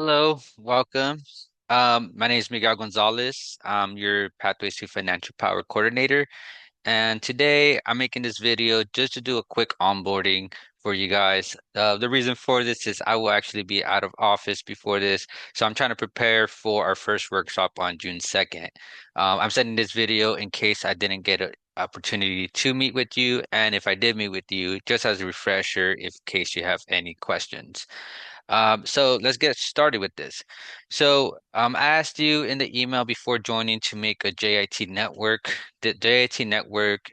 Hello, welcome. My name is Miguel Gonzalez. I'm your Pathways to Financial Power coordinator. And today I'm making this video just to do a quick onboarding for you guys. The reason for this is I will actually be out of office before this. So I'm trying to prepare for our first workshop on June 2nd. I'm sending this video in case I didn't get an opportunity to meet with you. And if I did meet with you, just as a refresher, in case you have any questions. So let's get started with this. I asked you in the email before joining to make a JIT Network, the JIT Network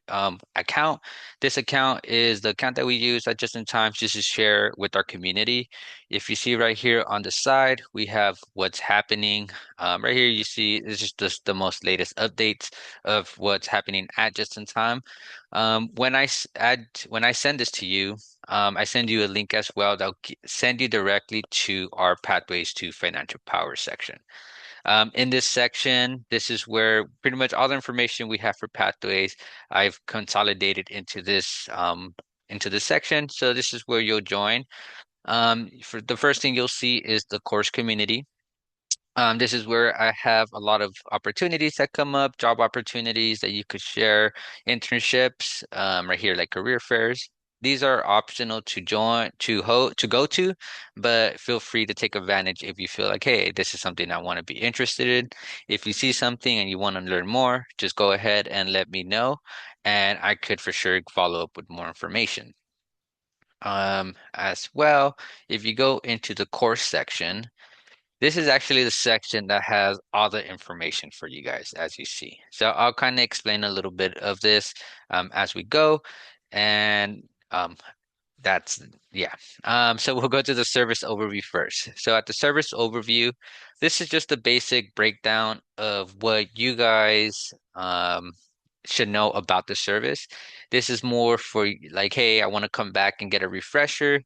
account. This account is the account that we use at Just in Time just to share with our community. If you see right here on the side, we have what's happening. Right here, you see this is just the most latest updates of what's happening at Just in Time. When I send this to you, I send you a link as well that'll send you directly to our Pathways to Financial Power section. In this section, this is where pretty much all the information we have for Pathways, I've consolidated into this section. So this is where you'll join. For the first thing you'll see is the course community. This is where I have a lot of opportunities that come up, job opportunities that you could share, internships, right here, like career fairs. These are optional to join, to go to, but feel free to take advantage if you feel like, hey, this is something I want to be interested in. If you see something and you want to learn more, just go ahead and let me know, and I could for sure follow up with more information. As well, if you go into the course section, this is actually the section that has all the information for you guys, as you see. So I'll kind of explain a little bit of this as we go. And that's, yeah. So we'll go to the service overview first. So at the service overview, this is just a basic breakdown of what you guys should know about the service. This is more for like, hey, I want to come back and get a refresher.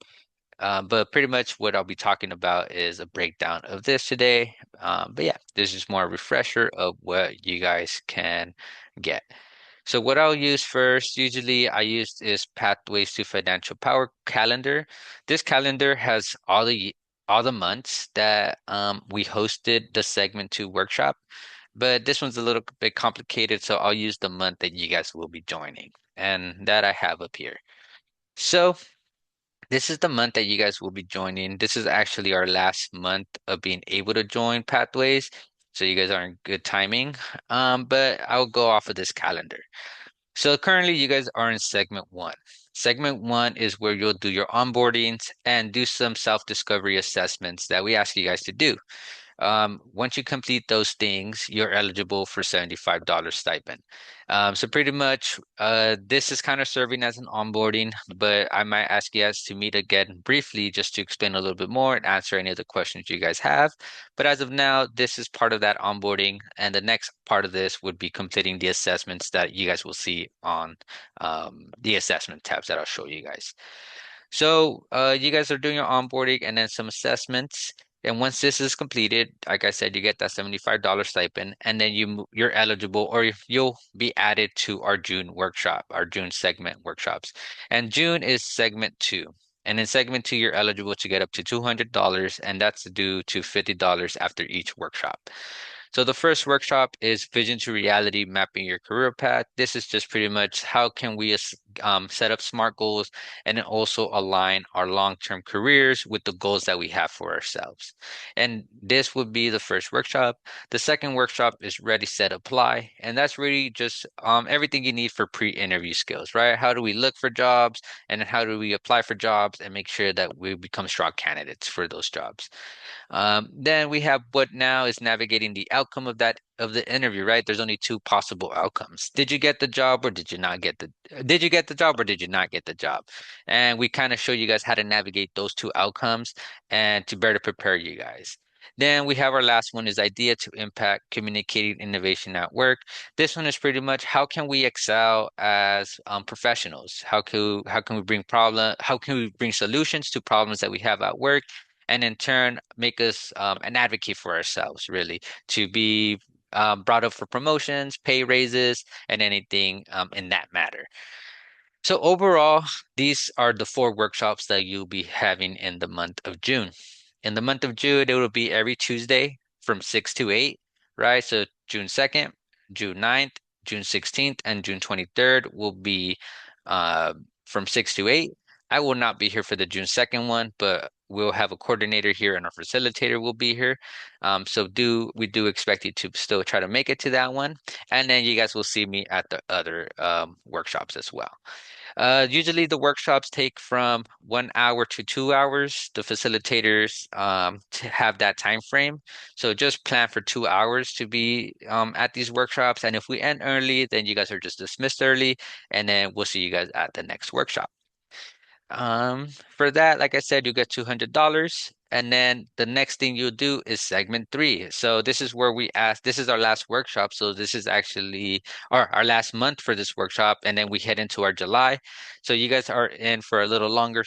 But pretty much what I'll be talking about is a breakdown of this today. But yeah, this is more a refresher of what you guys can get. So what I'll use first, usually I use this Pathways to Financial Power calendar. This calendar has all the months that we hosted the segment 2 workshop, but this one's a little bit complicated, so I'll use the month that you guys will be joining, and that I have up here. So this is the month that you guys will be joining. This is actually our last month of being able to join Pathways. So you guys are in good timing. But I'll go off of this calendar. So currently you guys are in segment 1. Segment 1 is where you'll do your onboardings and do some self-discovery assessments that we ask you guys to do. Once you complete those things, you're eligible for $75 stipend. So pretty much, this is kind of serving as an onboarding, but I might ask you guys to meet again briefly just to explain a little bit more and answer any of the questions you guys have. But as of now, this is part of that onboarding, and the next part of this would be completing the assessments that you guys will see on the assessment tabs that I'll show you guys. So you guys are doing your onboarding and then some assessments. And once this is completed, like I said, you get that $75 stipend, and then you're eligible, or you'll be added to our June workshop, our June segment workshops. And June is segment 2. And in segment 2, you're eligible to get up to $200, and that's due to $50 after each workshop. So the first workshop is Vision to Reality, Mapping Your Career Path. This is just pretty much how can we set up SMART goals and then also align our long-term careers with the goals that we have for ourselves. And this would be the first workshop. The second workshop is Ready, Set, Apply. And that's really just everything you need for pre-interview skills, right? How do we look for jobs and then how do we apply for jobs and make sure that we become strong candidates for those jobs? Then we have what now is navigating the outcome of the interview, right? There's only two possible outcomes. Did you get the job or did you not get the did you get the job or did you not get the job? And we kind of show you guys how to navigate those two outcomes and to better prepare you guys. Then we have our last one is idea to impact communicating innovation at work. This one is pretty much how can we excel as professionals? How can we bring solutions to problems that we have at work? And in turn make us an advocate for ourselves, really, to be brought up for promotions, pay raises, and anything in that matter. So overall, these are the 4 workshops that you'll be having in the month of June. In the month of June, it will be every Tuesday from 6 to 8, right? So June 2nd, June 9th, June 16th, and June 23rd will be uh, from 6 to 8. I will not be here for the June 2nd one, but we'll have a coordinator here and our facilitator will be here. So we do expect you to still try to make it to that one. And then you guys will see me at the other workshops as well. Usually the workshops take from 1 hour to 2 hours. The facilitators to have that time frame. So just plan for 2 hours to be at these workshops. And if we end early, then you guys are just dismissed early, and then we'll see you guys at the next workshop. For that, like I said, you get $200. And then the next thing you'll do is segment three. So this is where we ask, this is our last workshop. So this is actually our last month for this workshop. And then we head into our July. So you guys are in for a little longer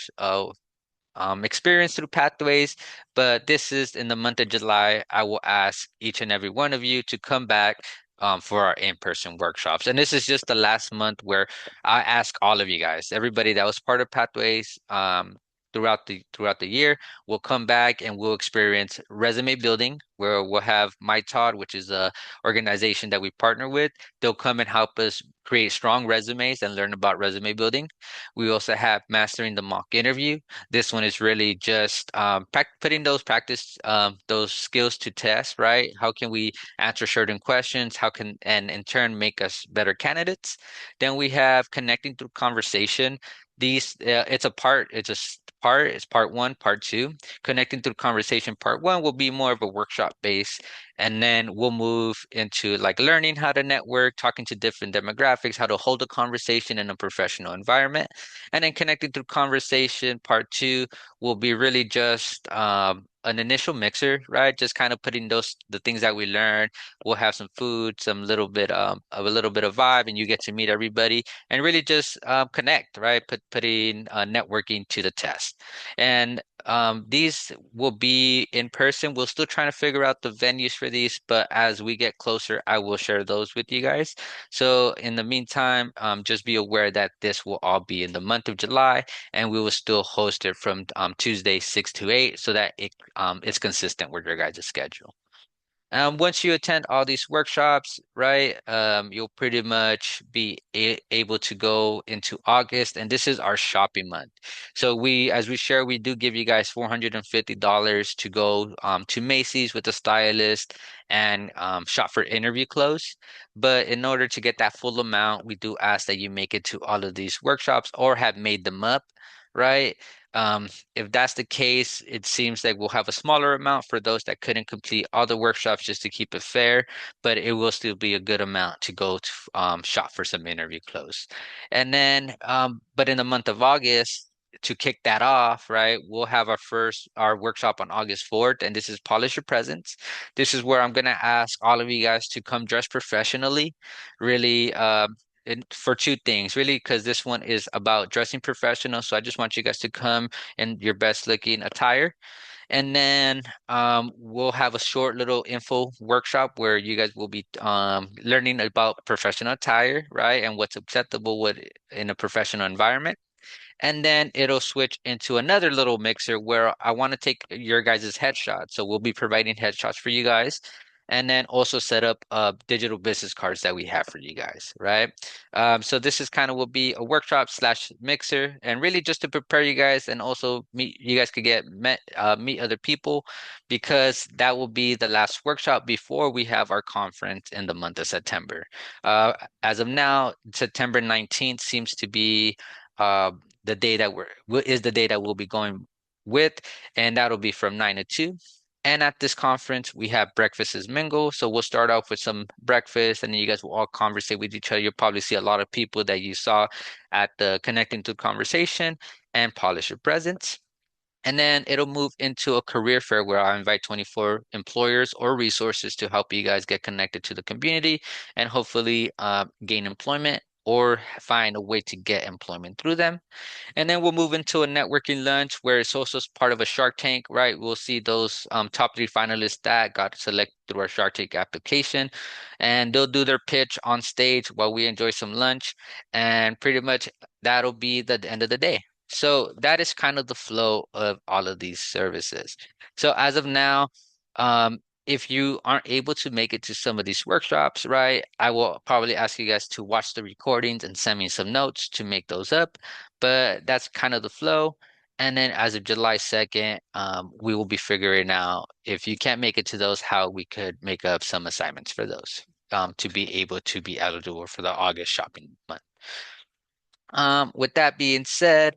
experience through Pathways, but this is in the month of July. I will ask each and every one of you to come back for our in-person workshops. And this is just the last month where I ask all of you guys, everybody that was part of Pathways throughout the year, will come back and we'll experience resume building, where we'll have My Todd, which is a organization that we partner with. They'll come and help us create strong resumes and learn about resume building. We also have mastering the mock interview. This one is really just putting those skills to test, right? How can we answer certain questions? How can, and in turn, make us better candidates? Then we have connecting through conversation. It's part one, part two. Connecting through conversation, part one will be more of a workshop base. And then we'll move into like learning how to network, talking to different demographics, how to hold a conversation in a professional environment. And then connecting through conversation, part two will be really just an initial mixer, right? Just kind of putting the things that we learned. We'll have some food, some little bit of a little bit of vibe, and you get to meet everybody and really just connect, right? Putting networking to the test. And these will be in person. We're still trying to figure out the venues for these, but as we get closer, I will share those with you guys. So in the meantime, just be aware that this will all be in the month of July, and we will still host it from Tuesday 6 to 8 so that it's consistent with your guys' schedule. Once you attend all these workshops, right, you'll pretty much be able to go into August, and this is our shopping month. So as we share, we do give you guys $450 to go to Macy's with a stylist and shop for interview clothes. But in order to get that full amount, we do ask that you make it to all of these workshops or have made them up, right? If that's the case, it seems like we'll have a smaller amount for those that couldn't complete all the workshops just to keep it fair, but it will still be a good amount to go to shop for some interview clothes. And then, but in the month of August, to kick that off, right, we'll have our workshop on August 4th, and this is Polish Your Presence. This is where I'm gonna ask all of you guys to come dressed professionally, really for two things, really, because this one is about dressing professional. So I just want you guys to come in your best looking attire. And then we'll have a short little info workshop where you guys will be learning about professional attire, right? And what's acceptable in a professional environment. And then it'll switch into another little mixer where I want to take your guys' headshots. So we'll be providing headshots for you guys. And then also set up digital business cards that we have for you guys, right? So this is kind of will be a workshop slash mixer, and really just to prepare you guys, and also meet you guys could meet other people, because that will be the last workshop before we have our conference in the month of September. Uh, as of now, September 19th seems to be uh, the day that is the day that we'll be going with, and that'll be from 9 to 2. And at this conference, we have breakfast as mingle. So we'll start off with some breakfast, and then you guys will all conversate with each other. You'll probably see a lot of people that you saw at the Connecting to Conversation and Polish Your Presence. And then it'll move into a career fair where I invite 24 employers or resources to help you guys get connected to the community and hopefully gain employment or find a way to get employment through them. And then we'll move into a networking lunch where it's also part of a Shark Tank, right? We'll see those top three finalists that got selected through our Shark Tank application, and they'll do their pitch on stage while we enjoy some lunch. And pretty much that'll be the end of the day. So that is kind of the flow of all of these services. So as of now, if you aren't able to make it to some of these workshops, right, I will probably ask you guys to watch the recordings and send me some notes to make those up. But that's kind of the flow. And then as of July 2nd, we will be figuring out if you can't make it to those, how we could make up some assignments for those, to be able to be eligible for the August shopping month. With that being said,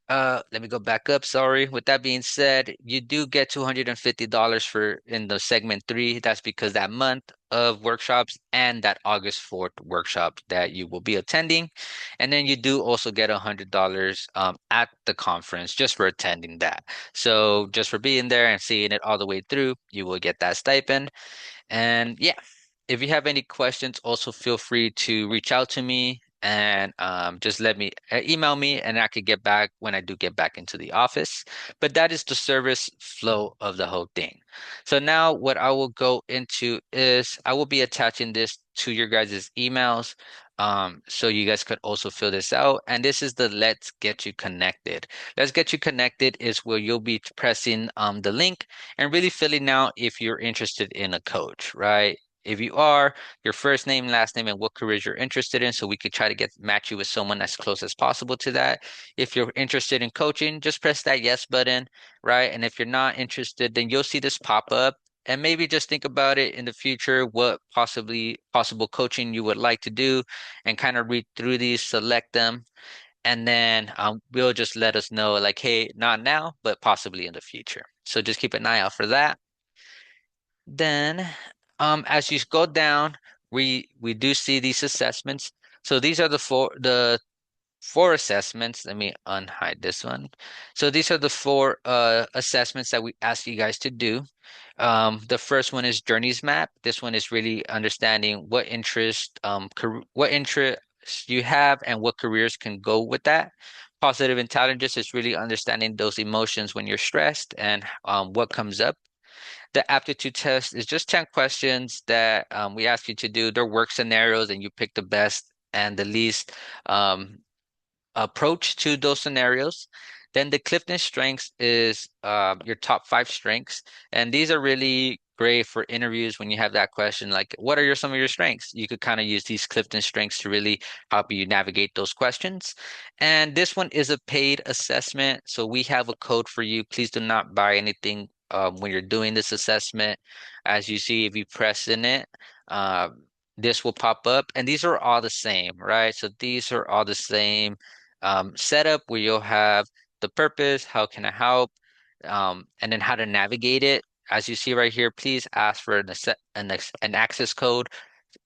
let me go back up. Sorry. With that being said, you do get $250 for in the segment three. That's because that month of workshops and that August 4th workshop that you will be attending. And then you do also get $100 at the conference just for attending that. So just for being there and seeing it all the way through, you will get that stipend. And yeah, if you have any questions, also feel free to reach out to me and just let me email me and I could get back when I do get back into the office. But that is the service flow of the whole thing. So now what I will go into is I will be attaching this to your guys' emails. So you guys could also fill this out. And this is the Let's Get You Connected. Let's Get You Connected is where you'll be pressing the link and really filling out if you're interested in a coach, right? If you are, your first name, last name, and what careers you're interested in, so we could try to match you with someone as close as possible to that. If you're interested in coaching, just press that yes button, right? And if you're not interested, then you'll see this pop up. And maybe just think about it in the future, what possible coaching you would like to do, and kind of read through these, select them, and then we'll just let us know like, hey, not now, but possibly in the future. So just keep an eye out for that. Then, as you go down, we do see these assessments. So these are the four assessments. Let me unhide this one. So these are the four assessments that we ask you guys to do. The first one is Journeys Map. This one is really understanding what interests you have and what careers can go with that. Positive Intelligence is really understanding those emotions when you're stressed and what comes up. The aptitude test is just 10 questions that we ask you to do. They're work scenarios, and you pick the best and the least um, approach to those scenarios. Then the Clifton Strengths is your top five strengths. And these are really great for interviews when you have that question, like, what are some of your strengths? You could kind of use these Clifton Strengths to really help you navigate those questions. And this one is a paid assessment. So we have a code for you. Please do not buy anything when you're doing this assessment. As you see, if you press in it, uh, this will pop up. And these are all the same, right? So these are all the same setup where you'll have the purpose, how can I help, and then how to navigate it. As you see right here, please ask for an access code,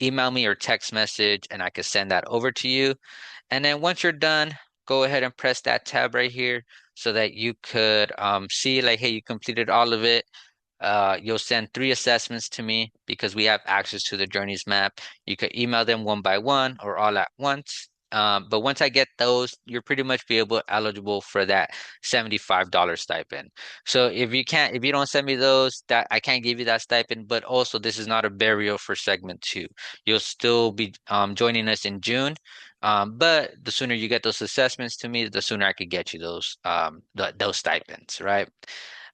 email me or text message, and I can send that over to you. And then once you're done, go ahead and press that tab right here so that you could see like, hey, you completed all of it. You'll send three assessments to me because we have access to the journeys map. You could email them one by one or all at once. But once I get those, you're pretty much be eligible for that $75 stipend. So if you don't send me those, that I can't give you that stipend. But also, this is not a burial for segment two. You'll still be joining us in June. But the sooner you get those assessments to me, the sooner I could get you those stipends, right?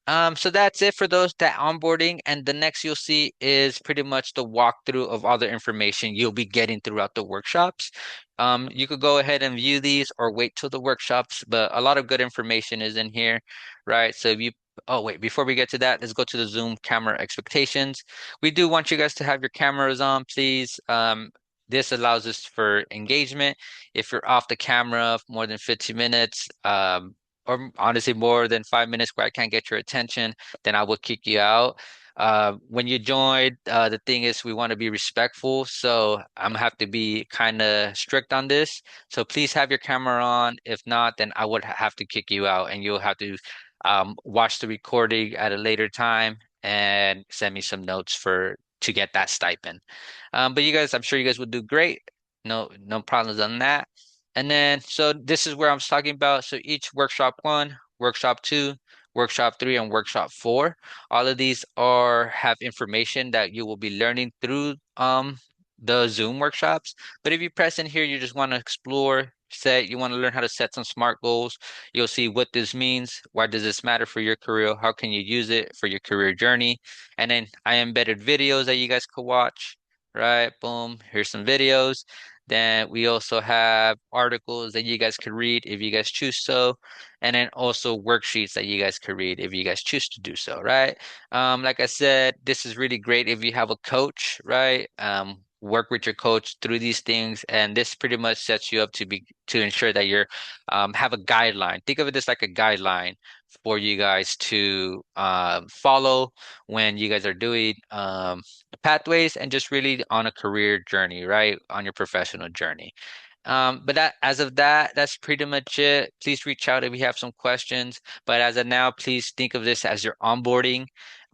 So that's it for that onboarding. And the next you'll see is pretty much the walkthrough of all the information you'll be getting throughout the workshops. You could go ahead and view these or wait till the workshops, but a lot of good information is in here, right? So oh wait, before we get to that, let's go to the Zoom camera expectations. We do want you guys to have your cameras on, please. This allows us for engagement. If you're off the camera for more than 15 minutes, or honestly more than 5 minutes where I can't get your attention, then I will kick you out. When you join, the thing is we want to be respectful, so I'm gonna have to be kind of strict on this. So please have your camera on. If not, then I would have to kick you out, and you'll have to watch the recording at a later time and send me some notes to get that stipend. But you guys, I'm sure you guys would do great. No problems on that. And then, so this is where I'm talking about. So each workshop one, workshop two, workshop three, and workshop four, all of these have information that you will be learning through the Zoom workshops. But if you press in here, you just want to explore, set, you want to learn how to set some SMART goals. You'll see what this means. Why does this matter for your career? How can you use it for your career journey? And then I embedded videos that you guys could watch, right? Boom, here's some videos. Then we also have articles that you guys could read if you guys choose so. And then also worksheets that you guys could read if you guys choose to do so, right? Like I said, this is really great if you have a coach, right? Work with your coach through these things, and this pretty much sets you up to ensure that you're have a guideline. Think of it as like a guideline for you guys to follow when you guys are doing pathways and just really on a career journey, right? On your professional journey. But that as of that, that's pretty much it. Please reach out if you have some questions. But as of now, please think of this as your onboarding.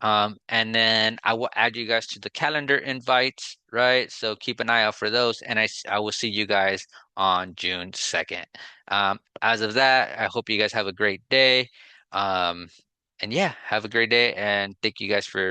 And then I will add you guys to the calendar invites, right? So keep an eye out for those. And I will see you guys on June 2nd. As of that, I hope you guys have a great day. Um, and yeah, have a great day. And thank you guys for